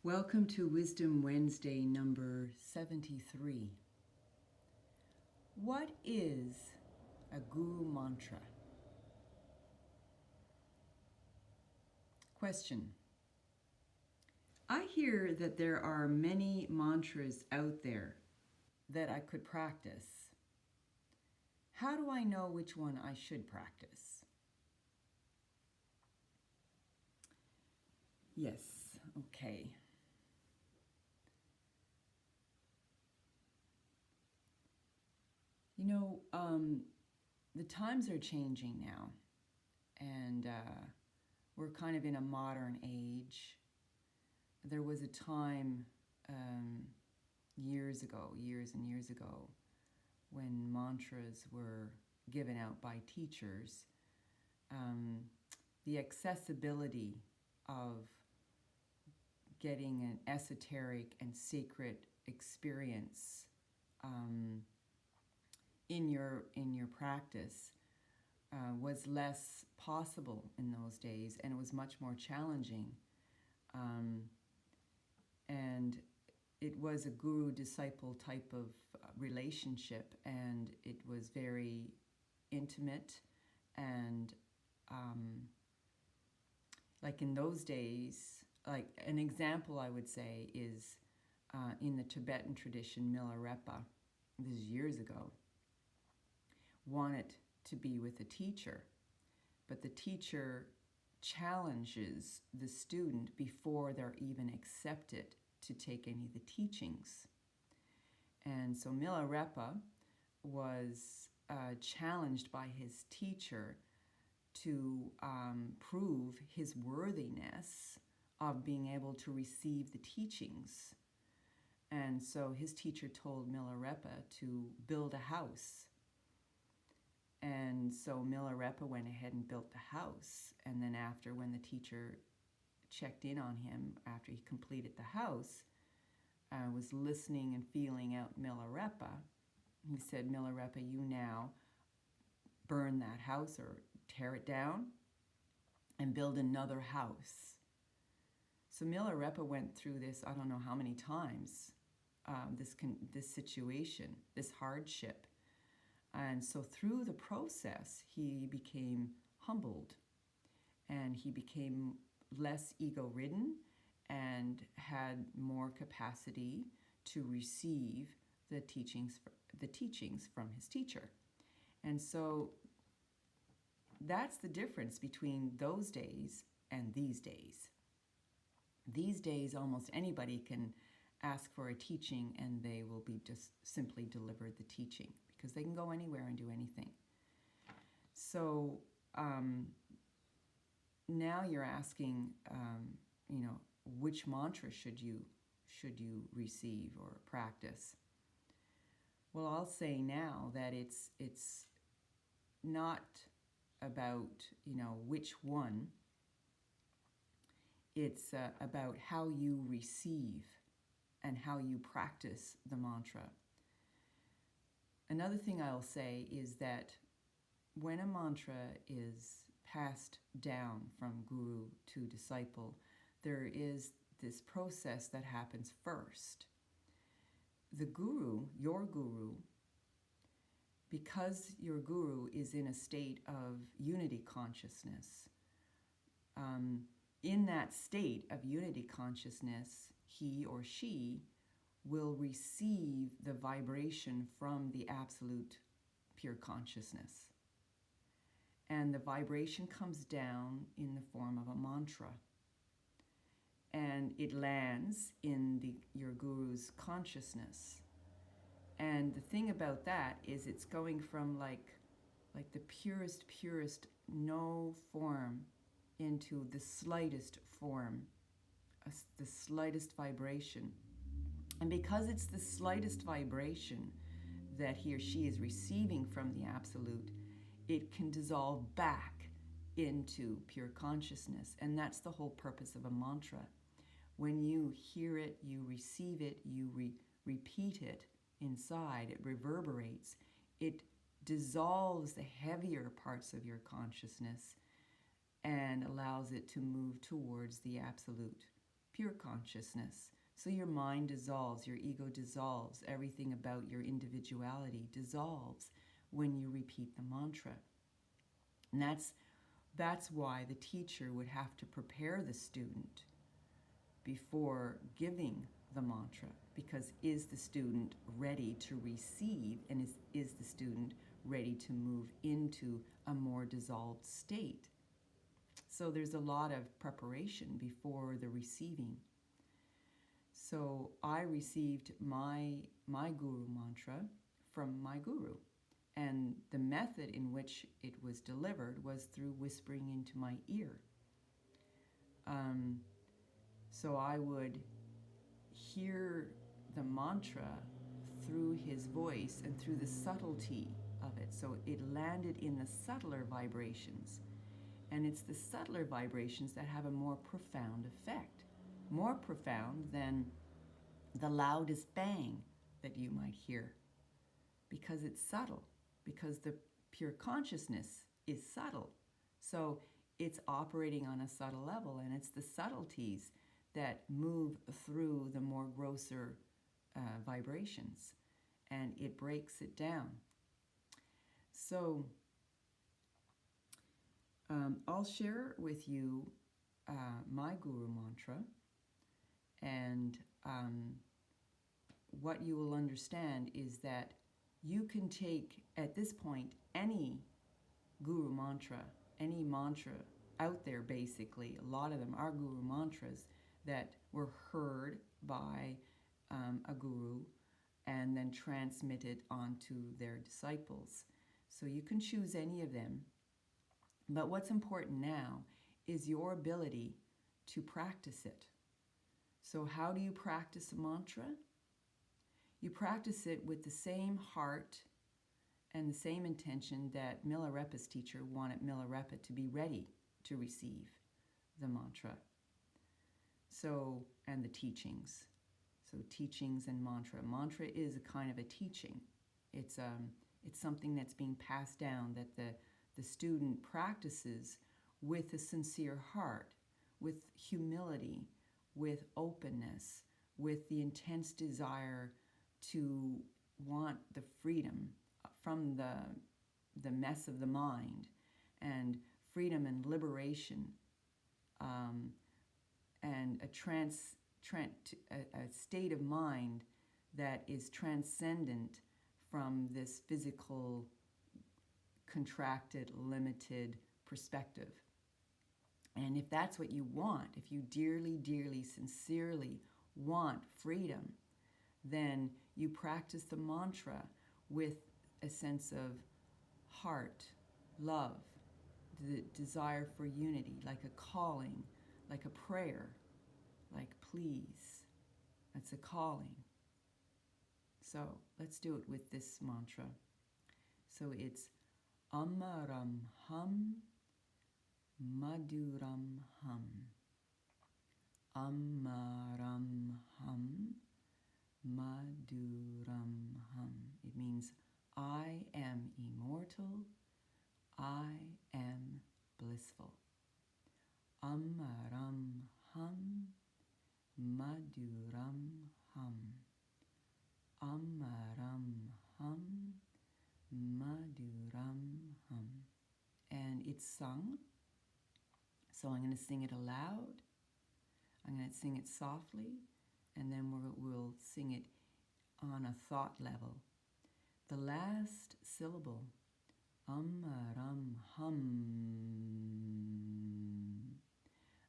Welcome to Wisdom Wednesday number 73. What is a guru mantra? Question. I hear that there are many mantras out there that I could practice. How do I know which one I should practice? Yes, okay. The times are changing now, and we're kind of in a modern age. There was a time years and years ago, when mantras were given out by teachers. The accessibility of getting an esoteric and sacred experience in your practice was less possible in those days, and it was much more challenging. And it was a guru-disciple type of relationship, and it was very intimate. And like in those days, like an example I would say is in the Tibetan tradition, Milarepa, this is years ago, wanted to be with a teacher, but the teacher challenges the student before they're even accepted to take any of the teachings. And so Milarepa was challenged by his teacher to prove his worthiness of being able to receive the teachings. And so his teacher told Milarepa to build a house. And so Milarepa went ahead and built the house. And then after, when the teacher checked in on him after he completed the house, was listening and feeling out Milarepa, he said, Milarepa, you now burn that house or tear it down and build another house. So Milarepa went through this, I don't know how many times, this situation, this hardship. And so through the process, he became humbled, and he became less ego-ridden and had more capacity to receive the teachings from his teacher. And so that's the difference between those days and these days. These days, almost anybody can ask for a teaching, and they will be just simply delivered the teaching, because they can go anywhere and do anything. So now you're asking, which mantra should you receive or practice? Well, I'll say now that it's not about which one. It's about how you receive and how you practice the mantra. Another thing I'll say is that when a mantra is passed down from guru to disciple, there is this process that happens first. The guru, your guru, because your guru is in a state of unity consciousness, in that state of unity consciousness, he or she will receive the vibration from the absolute pure consciousness. And the vibration comes down in the form of a mantra. And it lands in your guru's consciousness. And the thing about that is it's going from like the purest, no form into the slightest form, the slightest vibration. And because it's the slightest vibration that he or she is receiving from the Absolute, it can dissolve back into pure consciousness. And that's the whole purpose of a mantra. When you hear it, you receive it, you repeat it inside, it reverberates, it dissolves the heavier parts of your consciousness and allows it to move towards the Absolute pure consciousness. So your mind dissolves, your ego dissolves, everything about your individuality dissolves when you repeat the mantra. And that's why the teacher would have to prepare the student before giving the mantra, because is the student ready to receive, and is the student ready to move into a more dissolved state? So there's a lot of preparation before the receiving. So I received my guru mantra from my guru, and the method in which it was delivered was through whispering into my ear. So I would hear the mantra through his voice and through the subtlety of it. So it landed in the subtler vibrations. And it's the subtler vibrations that have a more profound effect. More profound than the loudest bang that you might hear. Because it's subtle. Because the pure consciousness is subtle. So it's operating on a subtle level, and it's the subtleties that move through the more grosser vibrations, and it breaks it down. So I'll share with you my guru mantra, and what you will understand is that you can take, at this point, any guru mantra, any mantra out there, basically. A lot of them are guru mantras that were heard by a guru and then transmitted onto their disciples. So you can choose any of them. But what's important now is your ability to practice it. So how do you practice a mantra? You practice it with the same heart and the same intention that Milarepa's teacher wanted Milarepa to be ready to receive the mantra. So, and the teachings. So teachings and mantra. Mantra is a kind of a teaching. It's something that's being passed down, that the student practices with a sincere heart, with humility, with openness, with the intense desire to want the freedom from the mess of the mind, and freedom and liberation, and a state of mind that is transcendent from this physical, contracted, limited perspective. And if that's what you want, if you dearly, dearly, sincerely want freedom, then you practice the mantra with a sense of heart, love, the desire for unity, like a calling, like a prayer, like please. That's a calling. So let's do it with this mantra. So it's Amaram Hum Maduram Hum. Amaram Hum Maduram Hum. It means I am immortal, I am blissful. Amaram Hum Maduram Hum. Amaram Hum Maduram Hum. And it's sung. So I'm going to sing it aloud. I'm going to sing it softly, and then we'll sing it on a thought level. The last syllable, Amaram Hum.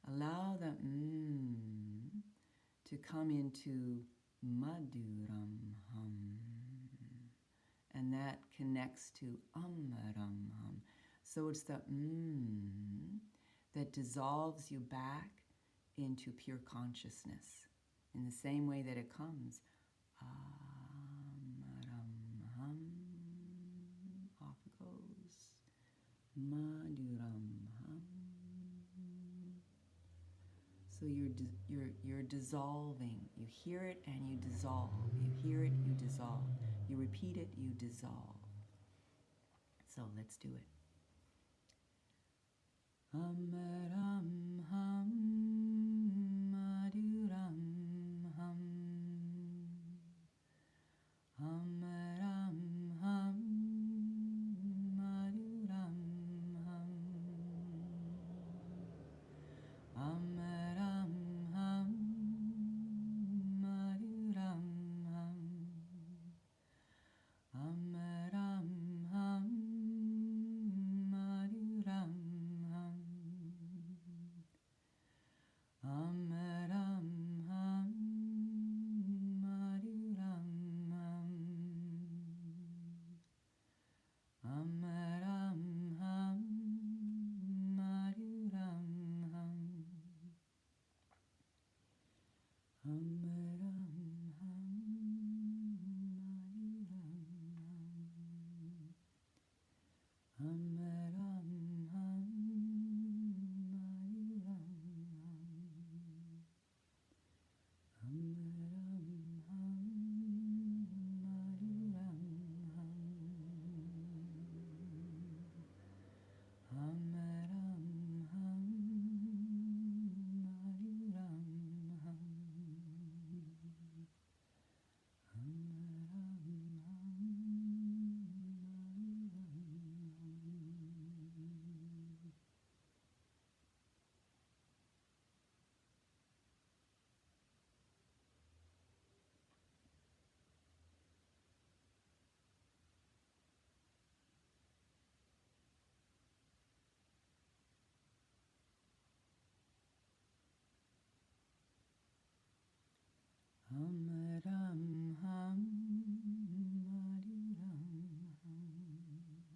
Allow the to come into Maduram Hum. And that connects to Amaram Hum. So it's the that dissolves you back into pure consciousness in the same way that it comes. Amaram Hum. Off it goes. Maduram Hum. So you're dissolving. You hear it and you dissolve. You hear it, you dissolve. You repeat it, you dissolve. So let's do it. Amaram Hum Maduram Ram Ham Maduram Ham Ram Ham Maduram Ham Ram Ham Maduram Ham Amaram Ham Maduram Ham Amaram Ham Maduram Ham Amaram Ham Maduram Ham Amaram Ham Maduram Ham Amaram Ham Maduram Ham Amaram Ham Maduram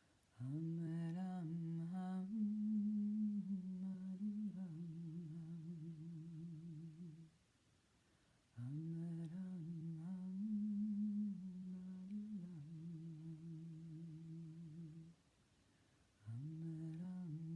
Ham Amaram Ham Maduram Ham Amaram Ham Maduram Amaram Ham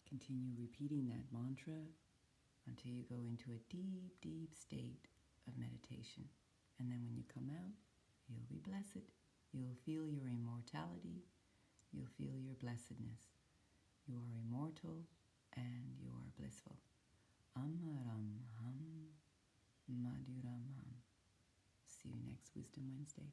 Continue repeating that mantra until you go into a deep, deep state of meditation. And then when you come out, you'll be blessed. You'll feel your immortality. You'll feel your blessedness. You are immortal and you are blissful. Amaram Ham Maduram Ham. See you next Wisdom Wednesday.